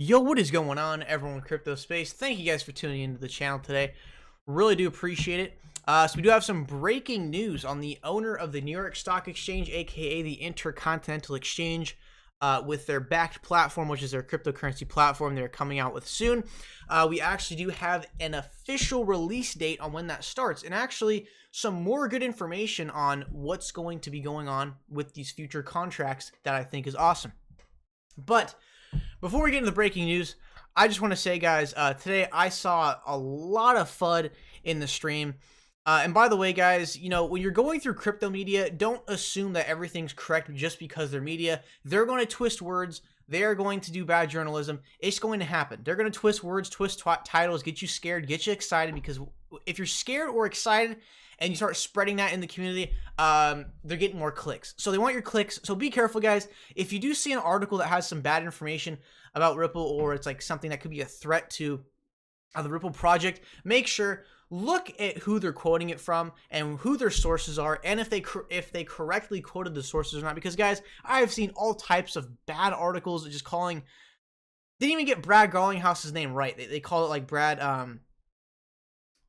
Yo, what is going on, everyone in crypto space? Thank you guys for tuning into the channel today. Really do appreciate it. So we do have some breaking news on the owner of the New York Stock Exchange, aka the Intercontinental Exchange, with their Bakkt platform, which is their cryptocurrency platform they're coming out with soon. We actually do have an official release date on when that starts, and actually some more good information on what's going to be going on with these future contracts that I think is awesome. But before we get into the breaking news, I just want to say, guys, today I saw a lot of FUD in the stream. And by the way, guys, you know, when you're going through crypto media, don't assume that everything's correct just because they're media. They're going to twist words. They're going to do bad journalism. It's going to happen. They're going to twist words, twist titles, get you scared, get you excited, because if you're scared or excited and you start spreading that in the community, they're getting more clicks. So they want your clicks. So be careful, guys. If you do see an article that has some bad information about Ripple, or it's like something that could be a threat to the Ripple project, make sure look at who they're quoting it from and who their sources are, and if they correctly quoted the sources or not. Because, guys, I have seen all types of bad articles just calling. They didn't even get Brad Garlinghouse's name right. They call it like Brad.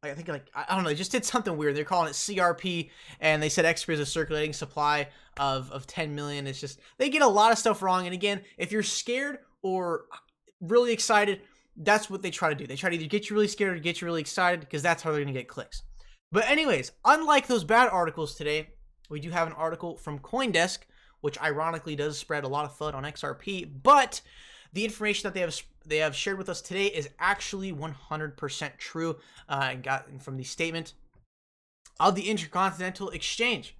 I think, like, I don't know, they just did something weird. They're calling it CRP, and they said XP is a circulating supply of 10 million. It's just, they get a lot of stuff wrong. And again, if you're scared or really excited, that's what they try to do. They try to either get you really scared or get you really excited, because that's how they're going to get clicks. But anyways, unlike those bad articles today, we do have an article from CoinDesk, which ironically does spread a lot of FUD on XRP, but the information that they have shared with us today is actually 100% true, and gotten from the statement of the Intercontinental Exchange.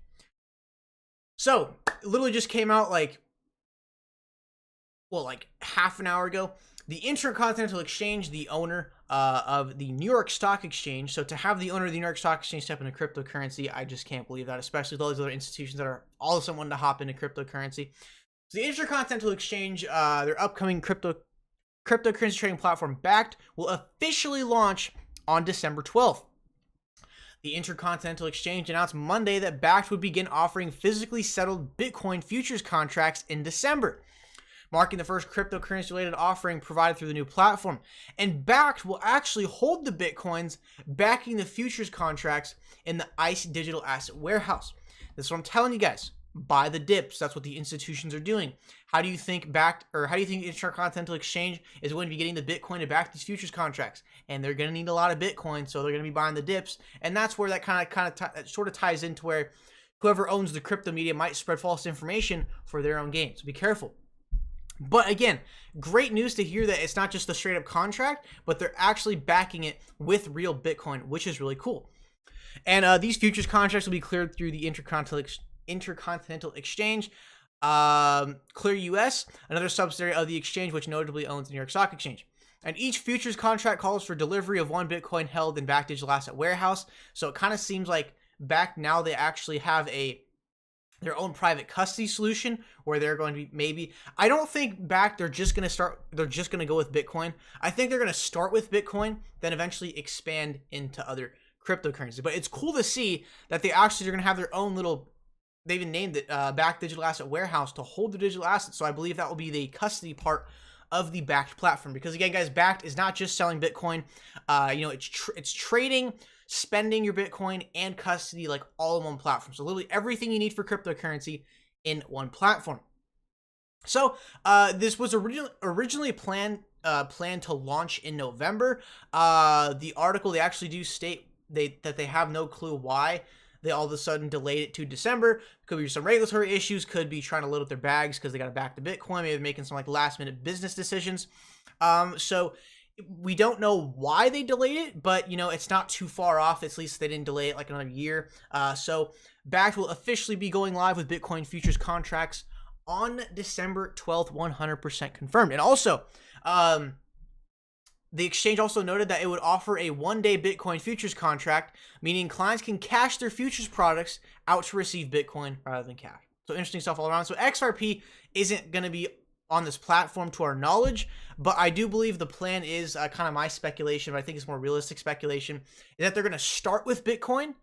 So, it literally just came out like half an hour ago. The Intercontinental Exchange, the owner of the New York Stock Exchange. So to have the owner of the New York Stock Exchange step into cryptocurrency, I just can't believe that, especially with all these other institutions that are all of a sudden wanting to hop into cryptocurrency. So the Intercontinental Exchange, their upcoming cryptocurrency trading platform Bakkt, will officially launch on December 12th. The Intercontinental Exchange announced Monday that Bakkt would begin offering physically settled Bitcoin futures contracts in December, marking the first cryptocurrency-related offering provided through the new platform. And Bakkt will actually hold the Bitcoins backing the futures contracts in the ICE digital asset warehouse. This is what I'm telling you guys. Buy the dips. That's what the institutions are doing. How do you think Bakkt, or how do you think Intercontinental Exchange is going to be getting the Bitcoin to back these futures contracts? And they're going to need a lot of Bitcoin, so they're going to be buying the dips. And that's where that kind of sort of ties into where whoever owns the crypto media might spread false information for their own gain. So be careful. But again, great news to hear that it's not just a straight up contract, but they're actually backing it with real Bitcoin, which is really cool. And these futures contracts will be cleared through the Intercontinental Exchange, Clear US, another subsidiary of the exchange, which notably owns the New York Stock Exchange. And each futures contract calls for delivery of one Bitcoin held in Bakkt digital asset warehouse. So it kind of seems like Bakkt now, they actually have their own private custody solution where they're going to be, maybe, I don't think Bakkt they're just going to go with Bitcoin. I think they're going to start with Bitcoin, then eventually expand into other cryptocurrencies. But it's cool to see that they actually are going to have their own little, they even named it Bakkt digital asset warehouse to hold the digital assets. So I believe that will be the custody part of the Bakkt platform, because again, guys, Bakkt is not just selling Bitcoin. You know, it's trading, spending your Bitcoin, and custody, like all in one platform. So literally everything you need for cryptocurrency in one platform. So this was originally planned to launch in November. The article, they actually do state that they have no clue why they all of a sudden delayed it to December. Could be some regulatory issues, could be trying to load up their bags because they got to back the Bitcoin, maybe making some like last minute business decisions. So we don't know why they delayed it, but you know, it's not too far off. At least they didn't delay it like another year. So Bakkt will officially be going live with Bitcoin futures contracts on December 12th, 100% confirmed. And also, the exchange also noted that it would offer a one-day Bitcoin futures contract, meaning clients can cash their futures products out to receive Bitcoin rather than cash. So interesting stuff all around. So XRP isn't going to be on this platform to our knowledge, but I do believe the plan is kind of my speculation, but I think it's more realistic speculation, is that they're going to start with Bitcoin,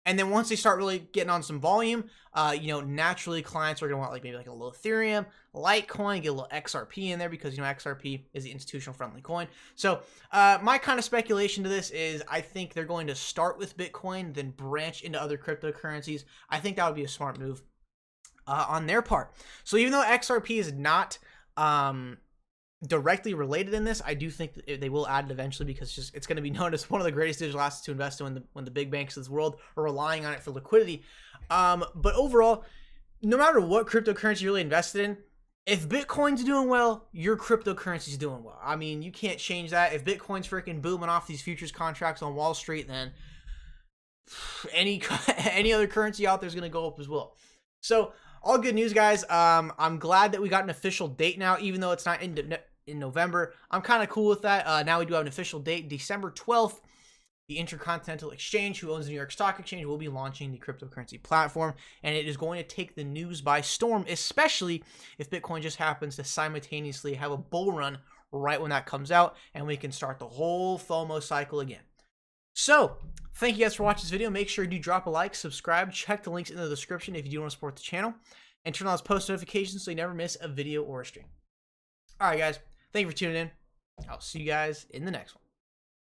And then once they start really getting on some volume, naturally clients are going to want like maybe like a little Ethereum, Litecoin, get a little XRP in there because, XRP is the institutional friendly coin. So my kind of speculation to this is I think they're going to start with Bitcoin, then branch into other cryptocurrencies. I think that would be a smart move on their part. So even though XRP is not directly related in this, I do think that they will add it eventually because it's going to be known as one of the greatest digital assets to invest in when the big banks of this world are relying on it for liquidity. But overall, no matter what cryptocurrency you're really invested in, if Bitcoin's doing well, your cryptocurrency's doing well. I mean, you can't change that. If Bitcoin's freaking booming off these futures contracts on Wall Street, then any other currency out there is going to go up as well. So all good news, guys. I'm glad that we got an official date now, even though it's not in November. I'm kind of cool with that. Now we do have an official date, December 12th. The Intercontinental Exchange, who owns the New York Stock Exchange, will be launching the cryptocurrency platform, and it is going to take the news by storm, especially if Bitcoin just happens to simultaneously have a bull run right when that comes out, and we can start the whole FOMO cycle again. So, thank you guys for watching this video. Make sure you do drop a like, subscribe, check the links in the description if you do want to support the channel, and turn on those post notifications so you never miss a video or a stream. Alright guys, thank you for tuning in. I'll see you guys in the next one.